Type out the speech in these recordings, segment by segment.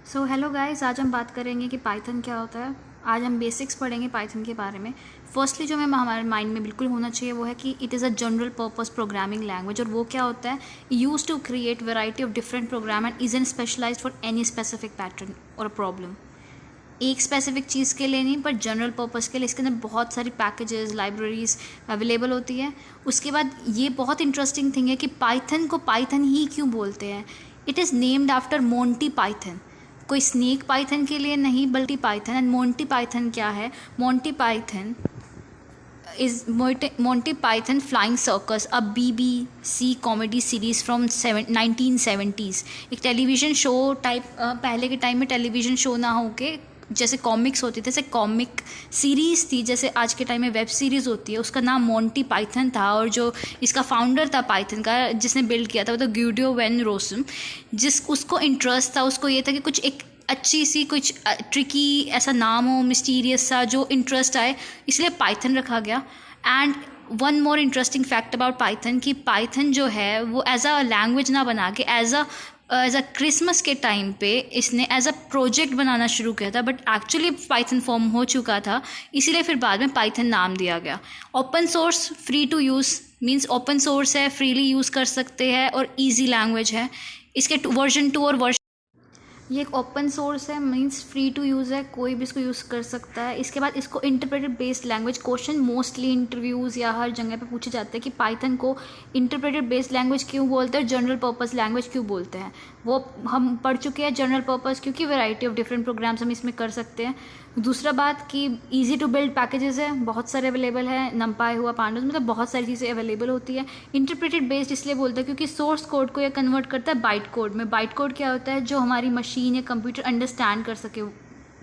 So hello guys, आज हम बात करेंगे कि पाइथन क्या होता है। आज हम बेसिक्स पढ़ेंगे पाइथन के बारे में। फर्स्टली जो हमें हमारे माइंड में बिल्कुल होना चाहिए वो है कि it is a general purpose programming language. और वो क्या होता है, use to create variety of different program and is an specialise for any specific pattern और प्रॉब्लम। एक स्पेसिफिक चीज़ के लिए नहीं, पर जनरल पर्पस के लिए इसके अंदर बहुत सारी पैकेजेस लाइब्रेरीज अवेलेबल होती है। उसके बाद ये बहुत इंटरेस्टिंग थिंग है कि पाइथन को पाइथन ही क्यों बोलते हैं। It is named after Monty Python. कोई स्नेक पाइथन के लिए नहीं, बल्कि पाइथन। एंड मोंटी पाइथन क्या है? Monty Python is Monty Python flying circus, a BBC comedy series from 1970s। एक टेलीविज़न शो टाइप, पहले के टाइम में टेलीविज़न शो ना होके जैसे कॉमिक्स होती थी, जैसे कॉमिक सीरीज़ थी, जैसे आज के टाइम में वेब सीरीज़ होती है, उसका नाम मोंटी पाइथन था। और जो इसका फाउंडर था पाइथन का, जिसने बिल्ड किया था, वो तो ग्यूडियो वैन रोसम। उसको इंटरेस्ट था, उसको ये था कि कुछ एक अच्छी सी कुछ ट्रिकी ऐसा नाम हो, मिस्टीरियस सा, जो इंटरेस्ट आए, इसलिए पाइथन रखा गया। And one more interesting fact about Python कि पाइथन जो है वो एज अ लैंग्वेज ना बना के एज अ क्रिसमस के टाइम पे इसने एज अ प्रोजेक्ट बनाना शुरू किया था, बट एक्चुअली पाइथन फॉर्म हो चुका था, इसीलिए फिर बाद में पाइथन नाम दिया गया। Open source, free to use, means open source है, फ्रीली यूज़ कर सकते हैं और ईजी लैंग्वेज है। इसके वर्जन 2 और वर्जन, ये एक ओपन सोर्स है, मींस फ्री टू यूज़ है, कोई भी इसको यूज़ कर सकता है। इसके बाद इसको interpreted based language, question mostly interviews या हर जगह पे पूछे जाते हैं कि पाइथन को इंटरप्रेटेड बेस्ड लैंग्वेज क्यों बोलते हैं, जनरल पर्पस लैंग्वेज क्यों बोलते हैं। वो हम पढ़ चुके हैं जनरल पर्पस, क्योंकि वैरायटी ऑफ डिफरेंट प्रोग्राम्स हम इसमें कर सकते हैं। दूसरा बात कि ईजी टू बिल्ड पैकेजेस है, बहुत सारे अवेलेबल है, नमपाई हुआ, पांडोस, मतलब बहुत सारी चीज़ें अवेलेबल होती है। इंटरप्रेटेड बेस्ड इसलिए बोलते हैं क्योंकि सोर्स कोड को यह कन्वर्ट करता है बाइट कोड में। बाइट कोड क्या होता है? जो हमारी मशीन या कंप्यूटर अंडरस्टैंड कर सके।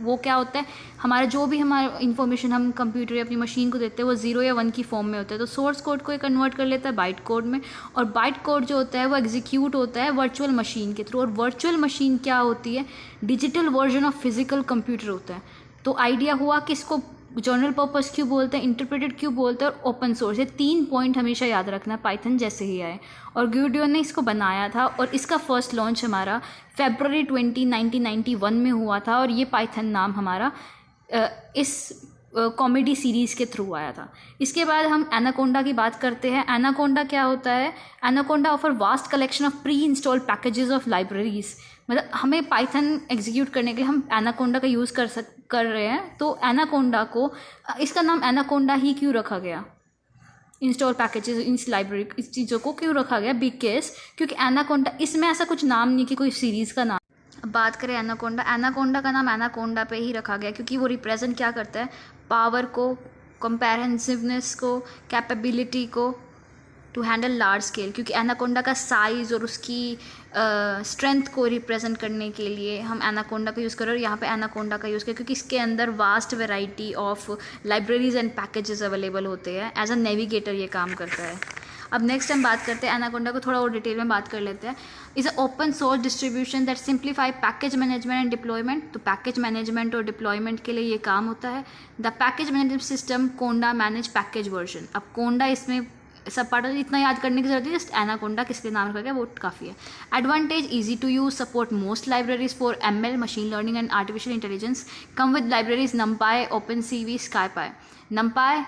वो क्या होता है? हमारा जो भी हमारा इन्फॉर्मेशन हम कंप्यूटर या अपनी मशीन को देते हैं वो 0 या 1 की फॉर्म में होता है। तो सोर्स कोड को ये कन्वर्ट कर लेता है बाइट कोड में। और बाइट कोड जो होता है वो एग्जीक्यूट होता है वर्चुअल मशीन के थ्रू। और वर्चुअल मशीन क्या होती है? Digital version of physical computer होता है। तो आइडिया हुआ कि इसको जनरल पर्पस क्यों बोलते हैं, इंटरप्रेटेड क्यों बोलते हैं और ओपन सोर्स। ये 3 पॉइंट हमेशा याद रखना पाइथन जैसे ही आए। और ग्यूडियो ने इसको बनाया था और इसका फर्स्ट लॉन्च हमारा February 20, 1991 में हुआ था। और ये पाइथन नाम हमारा इस कॉमेडी सीरीज़ के थ्रू आया था। इसके बाद हम एनाकोंडा की बात करते हैं। एनाकोंडा क्या होता है? Anaconda offer vast collection of pre installed packages of libraries. मतलब हमें पाइथन एग्जीक्यूट करने के लिए हम एनाकोंडा का यूज़ कर रहे हैं। तो एनाकोंडा को, इसका नाम एनाकोंडा ही क्यों रखा गया? इंस्टॉल पैकेजेस, इस लाइब्रेरी, इस चीज़ों को क्यों रखा गया? बिकॉज क्योंकि एनाकोंडा, इसमें ऐसा कुछ नाम नहीं कि कोई सीरीज़ का नाम। अब बात करें एनाकोंडा, एनाकोंडा का नाम एनाकोंडा पे ही रखा गया क्योंकि वो रिप्रेजेंट क्या करता है? पावर को, कंपेरेंसिवनेस को, कैपेबिलिटी को टू हैंडल लार्ज स्केल। क्योंकि एनाकोंडा का साइज़ और उसकी स्ट्रेंथ को रिप्रेजेंट करने के लिए हम एनाकोंडा का यूज़ कर रहे हैं। और यहाँ पे एनाकोंडा का यूज़ करें क्योंकि इसके अंदर vast variety of libraries and packages available होते हैं। एज अ नेविगेटर ये काम करता है। अब नेक्स्ट हम बात करते हैं एनाकोंडा को थोड़ा और डिटेल में बात कर लेते हैं। Is a open source distribution that simplify package management and deployment. तो पैकेज मैनेजमेंट और डिप्लॉयमेंट के लिए ये काम होता है। The package management system Konda manage package version. अब कोंडा इसमें सब पार्ट, इतना याद करने की जरूरत है, जस्ट एनाकोंडा किसके नाम रखा गया वो काफ़ी है। Advantage, easy to use, support most libraries for ML machine learning and artificial intelligence. Come with libraries NumPy, OpenCV, SciPy. NumPy,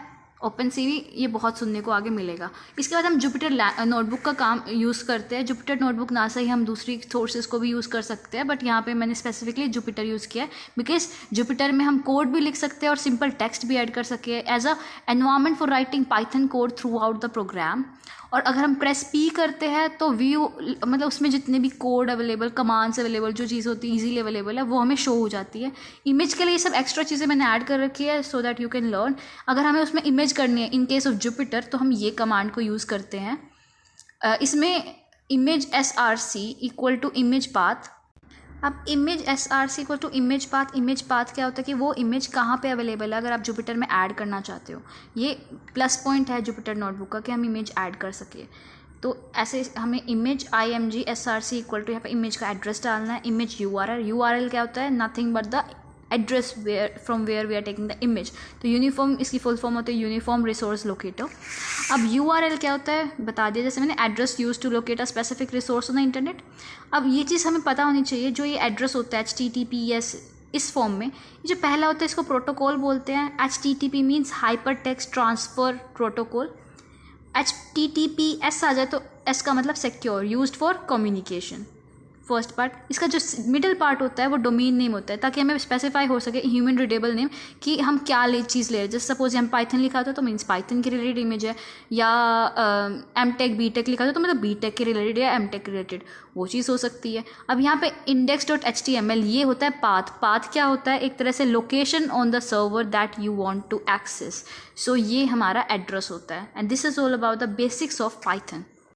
OpenCV ये बहुत सुनने को आगे मिलेगा। इसके बाद हम जुपिटर नोटबुक का काम यूज़ करते हैं। जुपिटर नोटबुक ना से ही हम दूसरी सोर्सेज को भी यूज़ कर सकते हैं, बट यहाँ पे मैंने स्पेसिफिकली जुपिटर यूज़ किया है बिकॉज जुपिटर में हम कोड भी लिख सकते हैं और सिंपल टेक्स्ट भी ऐड कर सके as a environment for writing Python code throughout the program. और अगर हम प्रेस P करते हैं तो व्यू, मतलब उसमें जितने भी कोड अवेलेबल, कमांड्स अवेलेबल, जो चीज़ होती है ईजीली अवेलेबल है, वो हमें शो हो जाती है। इमेज के लिए ये सब एक्स्ट्रा चीज़ें मैंने ऐड कर रखी है so that you can learn. अगर हमें उसमें इमेज करनी है इन केस ऑफ जुपिटर तो हम ये कमांड को यूज़ करते हैं। इसमें image SRC equal to image path. अब image SRC equal to image path क्या होता है कि वो इमेज कहाँ पे अवेलेबल है अगर आप जुपिटर में ऐड करना चाहते हो। ये प्लस पॉइंट है जुपिटर नोटबुक का कि हम इमेज ऐड कर सके। तो ऐसे हमें image IMG SRC equal to, यहाँ पे इमेज का एड्रेस डालना है। इमेज URL क्या होता है? Nothing but the address from where we are taking the image. तो यूनिफॉर्म इसकी फुल फॉर्म होती है यूनिफॉर्म रिसोर्स लोकेटर। अब URL क्या होता है बता दिया, जैसे मैंने address use to locate a specific resource on the internet. अब ये चीज़ हमें पता होनी चाहिए, जो ये एड्रेस होता है HTTPS इस फॉर्म में, ये जो पहला होता है इसको प्रोटोकॉल बोलते हैं। HTTP means hyper text transfer protocol. HTTPS आ जाए तो S का मतलब secure, used for communication, first part. इसका जो मिडिल पार्ट होता है वो डोमेन नेम होता है, ताकि हमें स्पेसिफाई हो सके ह्यूमन रीडेबल नेम कि हम क्या चीज़ ले रहे हैं। जैसे सपोज हम पाइथन लिखा था तो मीन्स पाइथन के रिलेटेड इमेज है, या MTech BTech लिखा था तो मतलब BTech के रिलेटेड या MTech के रिलेटेड वो चीज़ हो सकती है। अब यहाँ पे index.html ये होता है पाथ। पाथ क्या होता है, एक तरह से location on the server that you want to access. So ये हमारा एड्रेस होता है। And this is all about the basics of Python.